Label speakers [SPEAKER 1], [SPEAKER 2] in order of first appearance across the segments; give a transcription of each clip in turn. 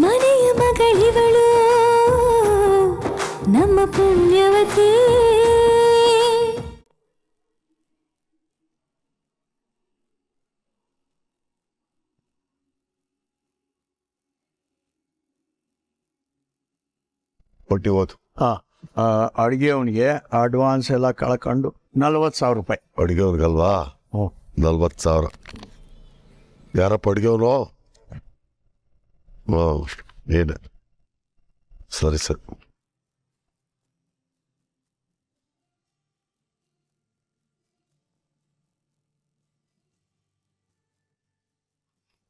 [SPEAKER 1] ಮನೆಯ ಮಗಳಿವಳು ನಮ್ಮ ಪುಣ್ಯವತಿ.
[SPEAKER 2] ಕೊಟ್ಟಿ ಹೋದು.
[SPEAKER 3] ಅಡುಗೆ ಅವನಿಗೆ ಅಡ್ವಾನ್ಸ್ ಎಲ್ಲ ಕಳ್ಕೊಂಡು 40,000 ರೂಪಾಯಿ.
[SPEAKER 2] ಅಡುಗೆ ಅವ್ರಿಗಲ್ವಾ? 40,000. ಯಾರಪ್ಪ ಅಡುಗೆವನು? ಏನು ಸರಿ ಸರಿ.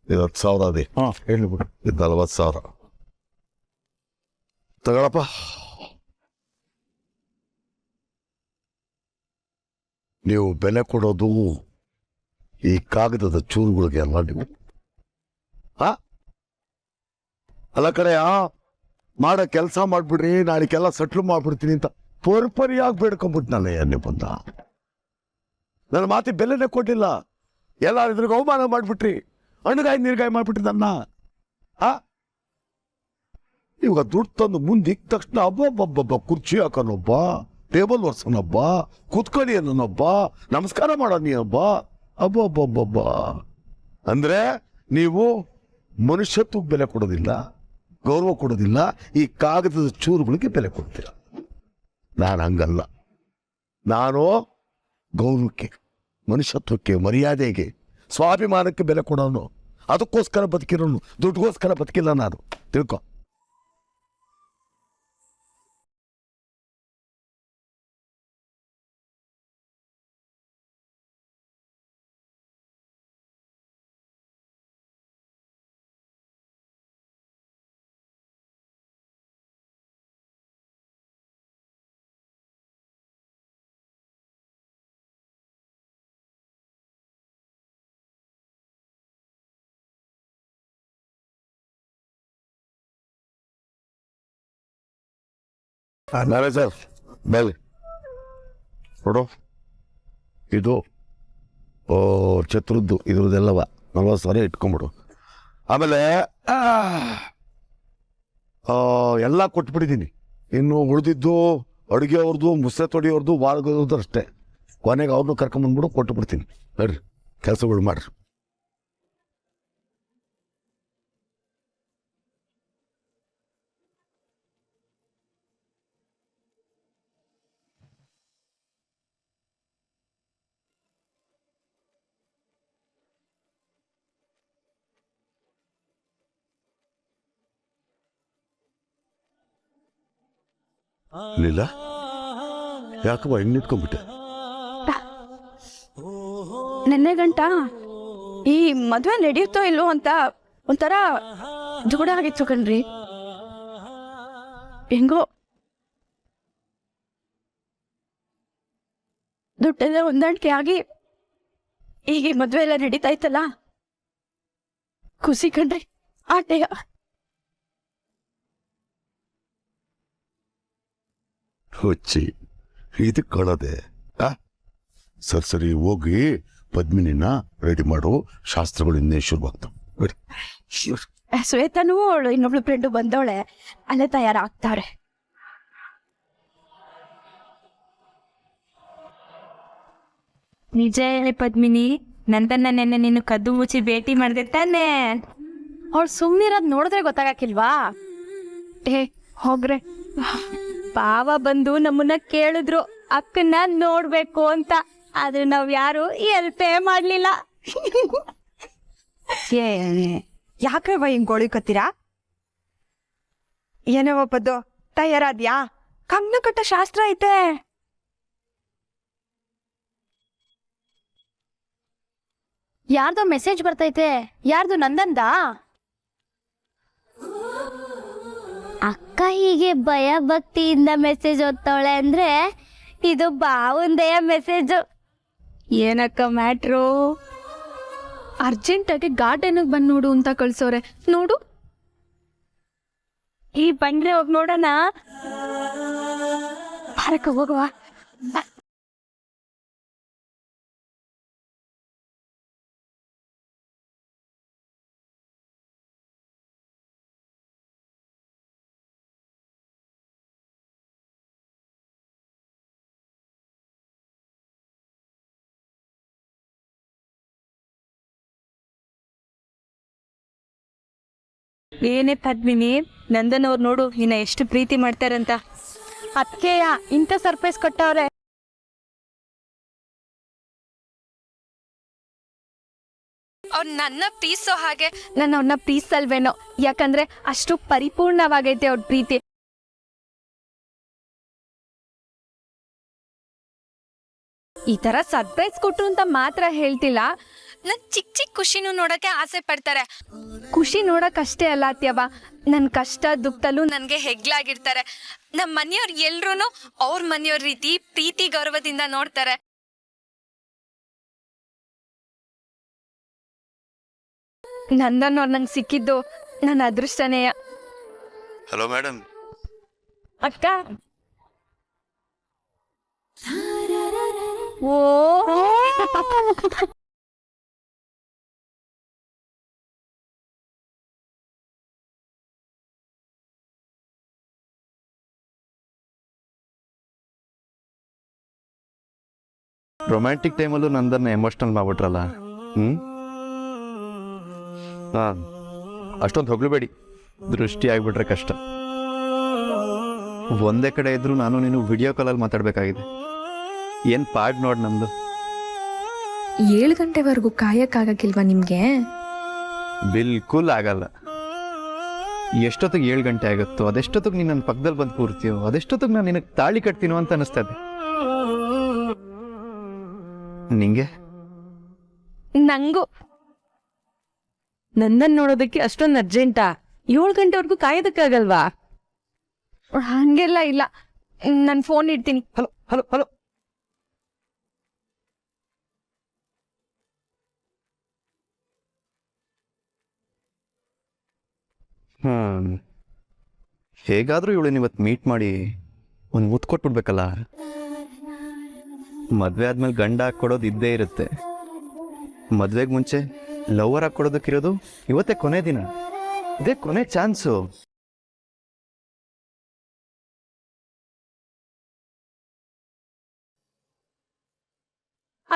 [SPEAKER 2] ಇದು 10,000 ಅದೇ.
[SPEAKER 3] ಹೇಳ್ಬಿಡು.
[SPEAKER 2] ಇದು 40,000 ತಗೊಳಪ್ಪ. ನೀವು ಬೆಲೆ ಕೊಡೋದು ಈ ಕಾಗದದ ಚೂರುಗಳಿಗೆ ಅಲ್ಲ ನೀವು. ಅಲ್ಲ ಕಡೆ ಮಾಡೋ ಕೆಲಸ ಮಾಡ್ಬಿಡ್ರಿ, ನಾಳೆಗೆಲ್ಲ ಸೆಟ್ಲ್ ಮಾಡ್ಬಿಡ್ತೀನಿ ಅಂತ ಪರ್ಪರಿಯಾಗಿ ಬೇಡ್ಕೊಂಬಿಟ್ನಲ್ಲ ಎಣ್ಣೆ ಬಂದ. ನನ್ನ ಮಾತಿ ಬೆಲೆನೇ ಕೊಟ್ಟಿಲ್ಲ, ಎಲ್ಲ ಇದ್ರಿಗೆ ಅವಮಾನ ಮಾಡ್ಬಿಟ್ರಿ, ಹಣ್ಣುಗಾಯಿ ನೀರ್ಗಾಯಿ ಮಾಡ್ಬಿಟ್ರಿ ನನ್ನ. ಇವಾಗ ದುಡ್ಡು ತಂದು ಮುಂದೆ ಇಕ್ಕ ತಕ್ಷಣ ಅಬ್ಬೊಬ್ಬೊಬ್ಬ ಕುರ್ಚಿ ಹಾಕೋನೊಬ್ಬ, ಟೇಬಲ್ ಒರ್ಸೋನೊಬ್ಬ, ಕೂತ್ಕೊಳ್ಳಿ ಅನ್ನೋನೊಬ್ಬ, ನಮಸ್ಕಾರ ಮಾಡೋ ನೀನೊಬ್ಬ. ಅಬ್ಬೊಬ್ಬೊಬ್ಬೊಬ್ಬ ಅಂದ್ರೆ ನೀವು ಮನುಷ್ಯತ್ವಕ್ಕೆ ಬೆಲೆ ಕೊಡೋದಿಲ್ಲ, ಗೌರವ ಕೊಡೋದಿಲ್ಲ, ಈ ಕಾಗದದ ಚೂರುಗಳಿಗೆ ಬೆಲೆ ಕೊಡ್ತೀರ. ನಾನು ಹಂಗಲ್ಲ. ನಾನು ಗೌರವಕ್ಕೆ, ಮನುಷ್ಯತ್ವಕ್ಕೆ, ಮರ್ಯಾದೆಗೆ, ಸ್ವಾಭಿಮಾನಕ್ಕೆ ಬೆಲೆ ಕೊಡೋನು. ಅದಕ್ಕೋಸ್ಕರ ಬದುಕಿರೋನು, ದುಡ್ಡುಗೋಸ್ಕರ ಬದುಕಿಲ್ಲ ನಾನು, ತಿಳ್ಕೊ. ಮ್ಯಾನೇಜರ್ ಬೆಲ್ ನೋಡು, ಇದು ಛತ್ರದ್ದು ಇದ್ರದ್ದೆಲ್ಲವ 40,000 ಇಟ್ಕೊಂಬಿಡು. ಆಮೇಲೆ ಎಲ್ಲ ಕೊಟ್ಬಿಟ್ಟಿದ್ದೀನಿ. ಇನ್ನು ಉಳಿದಿದ್ದು ಅಡುಗೆ ಅವ್ರದ್ದು, ಮುಸ್ರೆ ತೊಡಿಯವ್ರದ್ದು, ವಾರದ್ದು ಅಷ್ಟೇ. ಕೊನೆಗೆ ಅವ್ರನ್ನೂ ಕರ್ಕೊಂಬಂದ್ಬಿಡು, ಕೊಟ್ಟುಬಿಡ್ತೀನಿ. ಬರ್ರಿ ಕೆಲಸಗಳು ಮಾಡ್ರಿ. ಲೀಲ, ಯಾಕವ್ವ ಹೆಂಗ್ ನಿಂತ್ಕೊಂಡ್ಬಿಟ್ಟೆ?
[SPEAKER 4] ನೆನ್ನೆ ಗಂಟ ಈ ಮದುವೆ ನಡೆಯುತ್ತೋ ಇಲ್ಲೋ ಅಂತ ಒಂಥರ ಜೋಡ ಆಗಿತ್ತು ಕಣ್ರಿ. ಹೆಂಗೋ ದುಡ್ಡೆಲ್ಲ ಹೊಂದಾಣಿಕೆ ಆಗಿ ಈಗ ಮದುವೆ ಎಲ್ಲ ನಡೀತಾ ಇತ್ತಲ್ಲ, ಖುಷಿ ಕಂಡ್ರಿ ಆಟೆಯ.
[SPEAKER 2] ಹುಚ್ಚಿ ಇದಕ್ಕೆ ಕಳದೆ. ಸರಿ ಸರಿ, ಹೋಗಿ ಪದ್ಮಿನಿನ ರೆಡಿ ಮಾಡು, ಶಾಸ್ತ್ರಗಳು ಇನ್ನೇ ಶುರುವಾಗ್ತವೆ.
[SPEAKER 4] ಶ್ವೇತನೂ ಅವಳು ಇನ್ನೊಬ್ಳು ಫ್ರೆಂಡು ಬಂದವಳೆ, ಅಲ್ಲೇ ತಯಾರಾಗ್ತಾರೆ.
[SPEAKER 5] ನಿಜ ಹೇಳಿ ಪದ್ಮಿನಿ, ನಂತನ್ನ ನೆನ್ನೆ ನೀನು ಕದ್ದು ಮುಚ್ಚಿ ಭೇಟಿ ಮಾಡಿದೆ ತಾನೆ?
[SPEAKER 4] ಅವಳು ಸುಮ್ಮನಿರೋದು ನೋಡಿದ್ರೆ ಗೊತ್ತಾಗಕ್ಕಿಲ್ವಾ? ಹೋಗ್ರೆ
[SPEAKER 5] ಪಾವ ಬಂದು ನಮ್ಮನ್ನ ಕೇಳಿದ್ರು ಅಕ್ಕನ್ನ ನೋಡ್ಬೇಕು ಅಂತ, ಆದ್ರೆ ನಾವ್ ಯಾರು ಎಲ್ಪೇ ಮಾಡ್ಲಿಲ್ಲ.
[SPEAKER 6] ಯಾಕ್ರವ ಹಿಂಗ್ ಗೋಳಿಕತ್ತೀರಾ? ಏನವ ಪದ್ದು, ತಯಾರಾದ್ಯಾ? ಕಂಗ್ನ ಕಟ್ಟ ಶಾಸ್ತ್ರ ಐತೆ.
[SPEAKER 4] ಯಾರ್ದೋ ಮೆಸೇಜ್ ಬರ್ತೈತೆ. ಯಾರ್ದು? ನಂದಂದ?
[SPEAKER 1] ಅಕ್ಕ ಹೀಗೆ ಭಯ ಭಕ್ತಿಯಿಂದ ಮೆಸೇಜ್ ಓದ್ತಾವಳೆ ಅಂದ್ರೆ ಇದು ಬಾವುಂದೆಯ ಮೆಸೇಜು.
[SPEAKER 4] ಏನಕ್ಕ ಮ್ಯಾಟ್ರು? ಅರ್ಜೆಂಟಾಗಿ ಗಾರ್ಡನ್ಗೆ ಬಂದು ನೋಡು ಅಂತ ಕಳ್ಸೋರೆ. ನೋಡು,
[SPEAKER 5] ಈ ಬಂದ್ರೆ ಹೋಗಿ ನೋಡೋಣ.
[SPEAKER 4] ಹೋಗುವ.
[SPEAKER 5] ಏನೇ ಪದ್ಮಿನಿ, ನಂದನ್ ಅವ್ರು ನೋಡು ಇನ್ನ ಎಷ್ಟು ಪ್ರೀತಿ ಮಾಡ್ತಾರಂತ. ಅದಕ್ಕೆಯ ಇಂಥ ಸರ್ಪ್ರೈಸ್ ಕೊಟ್ಟವ್ರೆ.
[SPEAKER 4] ಅವ್ರು ನನ್ನ ಪ್ರೀಸೋ ಹಾಗೆ ನಾನು ಅವ್ರನ್ನ ಪ್ರೀಸಲ್ವೇನೋ, ಯಾಕಂದ್ರೆ ಅಷ್ಟು ಪರಿಪೂರ್ಣವಾಗೈತೆ ಅವ್ರ ಪ್ರೀತಿ. ಈ ತರ ಸರ್ಪ್ರೈಸ್ ಕೊಟ್ರು ಅಂತ ಮಾತ್ರ ಹೇಳ್ತಿಲ್ಲ, ನನ್ ಚಿಕ್ಕ ಚಿಕ್ಕ ಖುಷಿನೂ ನೋಡಕ್ಕೆ ಆಸೆ ಪಡ್ತಾರೆ. ಖುಷಿ ನೋಡಕ್ ಅಷ್ಟೇ ಅಲ್ಲ ಅತ್ಯವ, ನನ್ ಕಷ್ಟ ದುಃಖದಲ್ಲೂ ನನ್ಗೆ ಹೆಗ್ಲಾಗಿರ್ತಾರೆ. ನಮ್ಮ ಮನೆಯವ್ರು ಎಲ್ರೂ ಅವ್ರ ಮನೆಯವ್ರ ರೀತಿ ಪ್ರೀತಿ ಗೌರವದಿಂದ ನೋಡ್ತಾರೆ. ನಂದನ್ ಅವ್ರು ನಂಗೆ ಸಿಕ್ಕಿದ್ದು ನನ್ನ ಅದೃಷ್ಟನೇಯ.
[SPEAKER 7] Hello madam.
[SPEAKER 5] ಅಕ್ಕ, ಓ
[SPEAKER 7] ರೊಮ್ಯಾಂಟಿಕ್ ಟೈಮಲ್ಲೂ ನಂದನ್ನ ಎಮೋಷ್ನಲ್ ಮಾಡ್ಬಿಟ್ರಲ್ಲ. ಹಾಂ, ಅಷ್ಟೊಂದು ಹೊಗಳುಬೇಡಿ, ದೃಷ್ಟಿ ಆಗ್ಬಿಟ್ರೆ ಕಷ್ಟ. ಒಂದೇ ಕಡೆ ಇದ್ರೂ ನಾನು ನೀನು ವಿಡಿಯೋ ಕಾಲಲ್ಲಿ ಮಾತಾಡಬೇಕಾಗಿದೆ. ಏನು ಪಾಡ್ ನೋಡಿ ನಮ್ಮದು.
[SPEAKER 6] 7 ಗಂಟೆವರೆಗೂ ಕಾಯಕ್ಕಾಗಕ್ಕಿಲ್ವಾ ನಿಮ್ಗೆ?
[SPEAKER 7] ಬಿಲ್ಕುಲ್ ಆಗಲ್ಲ. ಎಷ್ಟೊತ್ತಿಗೆ 7 ಗಂಟೆ ಆಗುತ್ತೋ ಅದೆಷ್ಟೊತ್ತಿಗೆ ನೀನು ನನ್ನ ಪಕ್ಕದಲ್ಲಿ ಬಂದು ಕೂರ್ತೀಯೋ ಅದೆಷ್ಟೊತ್ತಿಗೆ ನಾನು ನಿನಗೆ ತಾಳಿ ಕಟ್ತೀನೋ ಅಂತ ಅನಿಸ್ತದೆ. ನಿಂಗೆ?
[SPEAKER 5] ನಂಗೂ ನಂದನ್ ನೋಡೋದಕ್ಕೆ ಅಷ್ಟೊಂದು ಅರ್ಜೆಂಟಾ? 7 ಗಂಟೆವರೆಗೂ ಕಾಯೋದಕ್ಕಾಗಲ್ವಾ?
[SPEAKER 4] ಹಂಗೆಲ್ಲ ಇಲ್ಲ, ನಾನು ಫೋನ್ ಇಡ್ತೀನಿ.
[SPEAKER 7] Hello hello hello. ಹೇಗಾದರೂ ಇವಳನ್ನ ಇವತ್ತು ಮೀಟ್ ಮಾಡಿ ಒಂದು ಮುತ್ತು ಕೊಟ್ಬಿಡ್ಬೇಕಲ್ಲ. ಮದುವೆ ಆದ್ಮೇಲೆ ಗಂಡ ಹಾಕ್ಕೊಡೋದು ಇದ್ದೇ ಇರುತ್ತೆ. ಮದುವೆಗೆ ಮುಂಚೆ ಲವರ್ ಹಾಕ್ಕೊಡೋದಕ್ಕಿರೋದು ಇವತ್ತೇ ಕೊನೆ ದಿನ, ಇದೇ ಕೊನೆ ಚಾನ್ಸು.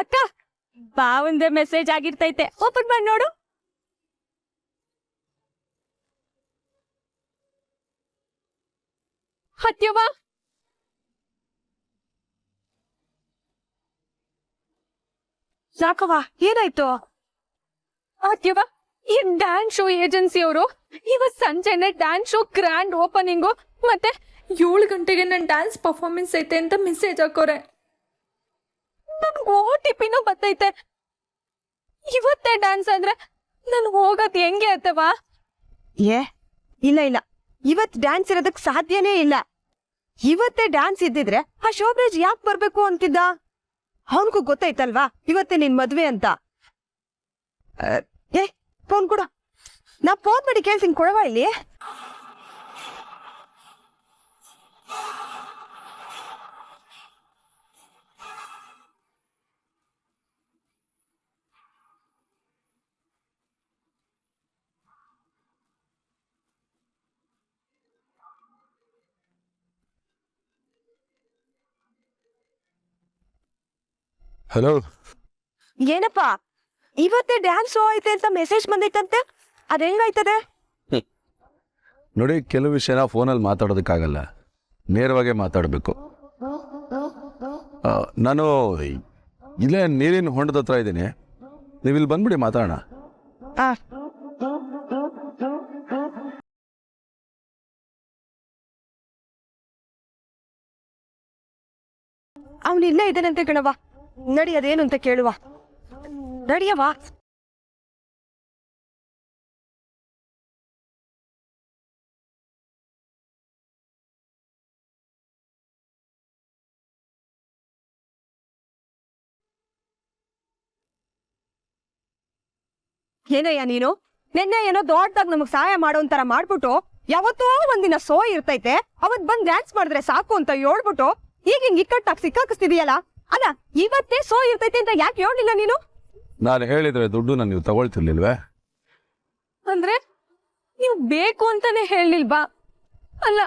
[SPEAKER 5] ಅಕ್ಕ, ಬಾವಂದೆ ಮೆಸೇಜ್ ಆಗಿರ್ತೈತೆ, ಓಪನ್ ಮಾಡಿ ನೋಡು.
[SPEAKER 4] ಅತ್ಯವ, ಯಾಕವ್ವ ಏನಾಯ್ತು?
[SPEAKER 5] ಅತ್ಯವ, ಈ ಡ್ಯಾನ್ಸ್ ಶೋ ಏಜೆನ್ಸಿ ಅವರು ಇವತ್ ಸಂಜೆನೆ ಡ್ಯಾನ್ಸ್ ಶೋ ಗ್ರ್ಯಾಂಡ್ ಓಪನಿಂಗು ಮತ್ತೆ 7 ಗಂಟೆಗೆ ನನ್ನ ಡ್ಯಾನ್ಸ್ ಪರ್ಫಾರ್ಮೆನ್ಸ್ ಐತೆ ಅಂತ ಮೆಸೇಜ್ ಹಾಕೋರೆ. ನನ್ಗೆ OTPನೂ ಬರ್ತೈತೆ. ಇವತ್ತೇ ಡ್ಯಾನ್ಸ್ ಅಂದ್ರೆ ನಾನು ಹೋಗೋದು ಹೆಂಗೆ ಅತ್ತವ?
[SPEAKER 6] ಇಲ್ಲ ಇಲ್ಲ, ಇವತ್ ಡ್ಯಾನ್ಸ್ ಇರೋದಕ್ ಸಾಧ್ಯನೇ ಇಲ್ಲ. ಇವತ್ತೇ ಡ್ಯಾನ್ಸ್ ಇದ್ದಿದ್ರೆ ಆ ಶೋಭರಾಜ್ ಯಾಕೆ ಬರ್ಬೇಕು ಅಂತಿದ್ದ? ಅವನ್ಗೂ ಗೊತ್ತಾಯ್ತಲ್ವಾ ಇವತ್ತೇ ನಿನ್ ಮದ್ವೆ ಅಂತ. ಫೋನ್ ಕೊಡ, ನಾ ಫೋನ್ ಮಾಡಿ ಕೇಳ್ತೀನಿ, ಕೊಡವಾ ಇಲ್ಲಿ.
[SPEAKER 2] ಹಲೋ.
[SPEAKER 6] ಏನಪ್ಪಾ ಇವತ್ತೇ ಡ್ಯಾನ್ಸ್ ಶೋ ಐತೆ ಅಂತ ಮೆಸೇಜ್ ಬಂದೈತಂತೆ, ಅದ್ ಹೆಂಗಾಯ್ತದೆ?
[SPEAKER 2] ನೋಡಿ, ಕೆಲವು ವಿಷಯನ ಫೋನಲ್ಲಿ ಮಾತಾಡೋದಕ್ಕಾಗಲ್ಲ, ನೇರವಾಗೇ ಮಾತಾಡಬೇಕು. ನಾನು ಇಲ್ಲೇ ನೀರಿನ ಹೊಂಡದ ಹತ್ರ ಇದ್ದೀನಿ, ನೀವು ಇಲ್ಲಿ ಬಂದ್ಬಿಡಿ, ಮಾತಾಡೋಣ.
[SPEAKER 6] ಅವನು ಇಲ್ಲೇ ಇದ್ದಾನಂತೆ ಕಣವ, ನಡಿ ಅದೇನು ಅಂತ ಕೇಳುವ. ನಡಿಯವಾ. ಏನಯ್ಯ ನೀನು? ನಿನ್ನೆ ಏನೋ ದೊಡ್ಡದಾಗ್ ನಮಗ್ ಸಹಾಯ ಮಾಡೋ ಒಂಥರ ಮಾಡ್ಬಿಟ್ಟು, ಯಾವತ್ತೋ ಒಂದಿನ ಸೋ ಇರ್ತೈತೆ ಅವತ್ ಬಂದ್ ಡ್ಯಾನ್ಸ್ ಮಾಡಿದ್ರೆ ಸಾಕು ಅಂತ ಹೇಳ್ಬಿಟ್ಟು ಈಗ ಹಿಂಗ್ ಇಕ್ಕಟ್ಟಾಗಿ ಸಿಕ್ಕಾಕಿಸ್ತಿದೀಯಲ್ಲ. ಅಲ್ಲ, ಇವತ್ತೇ ಸೋ ಇರ್ತೈತೆ ಅಂತ ಯಾಕೆ ಹೇಳಿಲ್ಲ ನೀನು?
[SPEAKER 2] ನಾನು ಹೇಳಿದ್ರೆ ದುಡ್ಡು ನೀವು ತಗೊಳ್ತಿರ್ಲಿಲ್ವೇ?
[SPEAKER 5] ಅಂದ್ರೆ ನೀವು ಬೇಕು ಅಂತಾನೆ ಹೇಳಿಲ್ವಾ? ಅಲ್ಲ,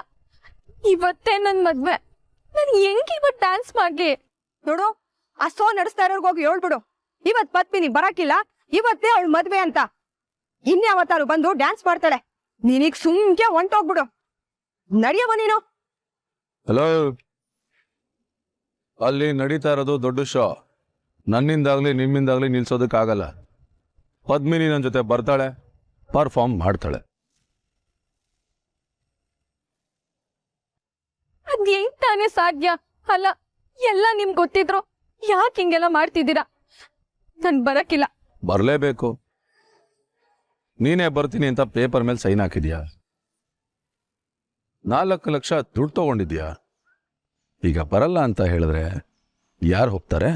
[SPEAKER 5] ಇವತ್ತೇ ನನ್ ಮದ್ವೆ, ನಾನು ಹೆಂಗ್ ಇವತ್ ಡ್ಯಾನ್ಸ್ ಮಾಡ್ಲಿ?
[SPEAKER 6] ನೋಡು, ಆ ಸೋ ನಡೆಸ್ತಾ ಇರೋರ್ಗ್ ಹೋಗಿ ಹೇಳ್ಬಿಡು, ಇವತ್ ಪತ್ಮಿನಿ ಬರಕಿಲ್ಲ, ಇವತ್ತೇ ಅವಳು ಮದ್ವೆ ಅಂತ. ಇನ್ಯಾವತ್ತಾರು ಬಂದು ಡ್ಯಾನ್ಸ್ ಮಾಡ್ತಾಳೆ. ನೀನೀಗ ಸುಮ್ಕೆ ಹೊಂಟೋಗ್ಬಿಡು. ನಡಿಯವ ನೀನು.
[SPEAKER 8] ಹಲೋ, ಅಲ್ಲಿ ನಡೀತಾ ಇರೋದು ದೊಡ್ಡ ಶೋ. ನನ್ನಿಂದಾಗ್ಲಿ ನಿಮ್ಮಿಂದಾಗ್ಲಿ ನಿಲ್ಸೋದಕ್ಕಾಗಲ್ಲ. ಪದ್ಮಿನಿ ನನ್ನ ಜೊತೆ ಬರ್ತಾಳೆ, ಪರ್ಫಾರ್ಮ್ ಮಾಡ್ತಾಳೆ.
[SPEAKER 5] ಅದ್ ಹೆಂಗ್ ತಾನೇ ಸಾಧ್ಯ? ಅಲ್ಲ, ಎಲ್ಲ ನಿಮ್ಗೆ ಗೊತ್ತಿದ್ರು ಯಾಕೆ ಹಿಂಗೆಲ್ಲ ಮಾಡ್ತಿದ್ದೀರಾ? ನನ್ ಬರಕಿಲ್ಲ.
[SPEAKER 8] ಬರಲೇಬೇಕು. ನೀನೇ ಬರ್ತೀನಿ ಅಂತ ಪೇಪರ್ ಮೇಲೆ ಸೈನ್ ಹಾಕಿದ್ಯಾ, 4 ಲಕ್ಷ ದುಡ್ಡು ತಗೊಂಡಿದ್ಯಾ. ಈಗ ಬರಲ್ಲ ಅಂತ ಹೇಳಿದ್ರೆ ಯಾರು ಹೋಗ್ತಾರೆ?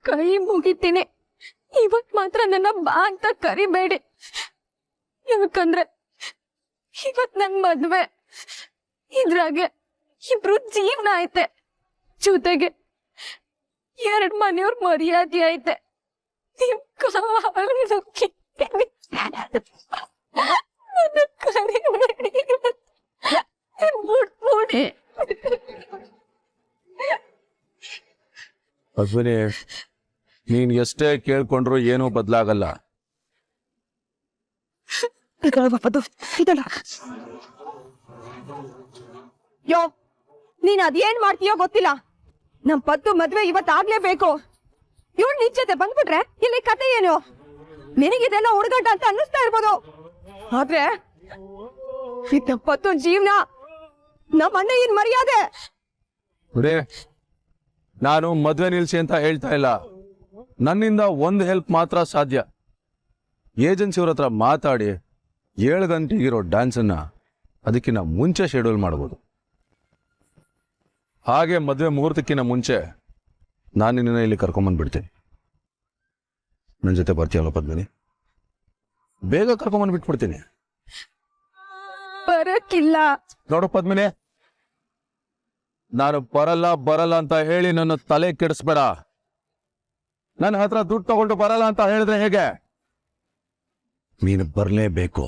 [SPEAKER 5] ಕೈ ಮುಗಿತೀನಿ, ಇವತ್ ಮಾತ್ರ ನನ್ನ ಬಾ ಅಂತ ಕರಿಬೇಡಿ. ಯಾಕಂದ್ರೆ ಇವತ್ ನನ್ ಮದ್ವೆ, ಇದ್ರಾಗೆ ಇಬ್ರು ಜೀವನ ಐತೆ, ಜೊತೆಗೆ 2 ಮನೆಯವ್ರ ಮರ್ಯಾದೆ ಐತೆ. ನಿಮ್ ಕಾಲು ನುಗ್ಗಿದ್ದೀನಿ. ನನ್ನ ಕರಿಬೇಡಿ, ಬಿಟ್ಬಿಡಿ.
[SPEAKER 8] ಪದ್ಮಿನಿ, ನೀನ್ ಎಷ್ಟೇ ಕೇಳ್ಕೊಂಡ್ರು ಏನೂ ಬದಲಾಗಲ್ಲ.
[SPEAKER 6] ಯೋ, ನೀನ್ ಅದೇನ್ ಮಾಡ್ತೀಯೋ ಗೊತ್ತಿಲ್ಲ. ನಮ್ ಪದ್ದು ಮದ್ವೆ ಇವತ್ತಾಗ್ಲೇಬೇಕು. ಇವಳು ನಿನ್ ಜೊತೆ ಬಂದ್ಬಿಟ್ರೆ ಇಲ್ಲಿ ಕತೆ ಏನು? ನಿನಗಿದೆಲ್ಲ ಹುಡುಗಾಟ ಅಂತ ಅನ್ನಿಸ್ತಾ ಇರ್ಬೋದು, ಆದ್ರೆ ಇದ್ದ ಪದ್ದು ಜೀವನ, ನಮ್ಮ ಅಣ್ಣ ಏನ್ ಮರ್ಯಾದೆ.
[SPEAKER 8] ನೋಡಿ, ನಾನು ಮದ್ವೆ ನಿಲ್ಸಿ ಅಂತ ಹೇಳ್ತಾ ಇಲ್ಲ. ನನ್ನಿಂದ ಒಂದು ಹೆಲ್ಪ್ ಮಾತ್ರ ಸಾಧ್ಯ. ಏಜೆನ್ಸಿಯವ್ರ ಹತ್ರ ಮಾತಾಡಿ 7 ಗಂಟೆಗಿರೋ ಡ್ಯಾನ್ಸನ್ನ ಅದಕ್ಕಿಂತ ಮುಂಚೆ ಶೆಡ್ಯೂಲ್ ಮಾಡ್ಬೋದು. ಹಾಗೆ ಮದುವೆ ಮುಹೂರ್ತಕ್ಕಿಂತ ಮುಂಚೆ ನಾನು ನಿನ್ನ ಇಲ್ಲಿ ಕರ್ಕೊಂಬಂದ್ಬಿಡ್ತೀನಿ. ನನ್ನ ಜೊತೆ ಬರ್ತೀಯಲ್ಲ ಪದ್ಮಿನಿ? ಬೇಗ ಕರ್ಕೊಂಬಂದ್ಬಿಟ್ಬಿಡ್ತೀನಿ.
[SPEAKER 5] ಬರಕ್ಕಿಲ್ಲ.
[SPEAKER 8] ನೋಡು ಪದ್ಮಿನಿ, ನಾನು ಬರಲ್ಲ ಅಂತ ಹೇಳಿ ನನ್ನ ತಲೆ ಕೆಡಿಸ್ಬೇಡ. ನನ್ನ ಹತ್ರ ದುಡ್ಡು ತಗೊಂಡು ಬರಲ್ಲ ಅಂತ ಹೇಳಿದ್ರೆ ಹೇಗೆ? ನೀನು ಬರಲೇಬೇಕು.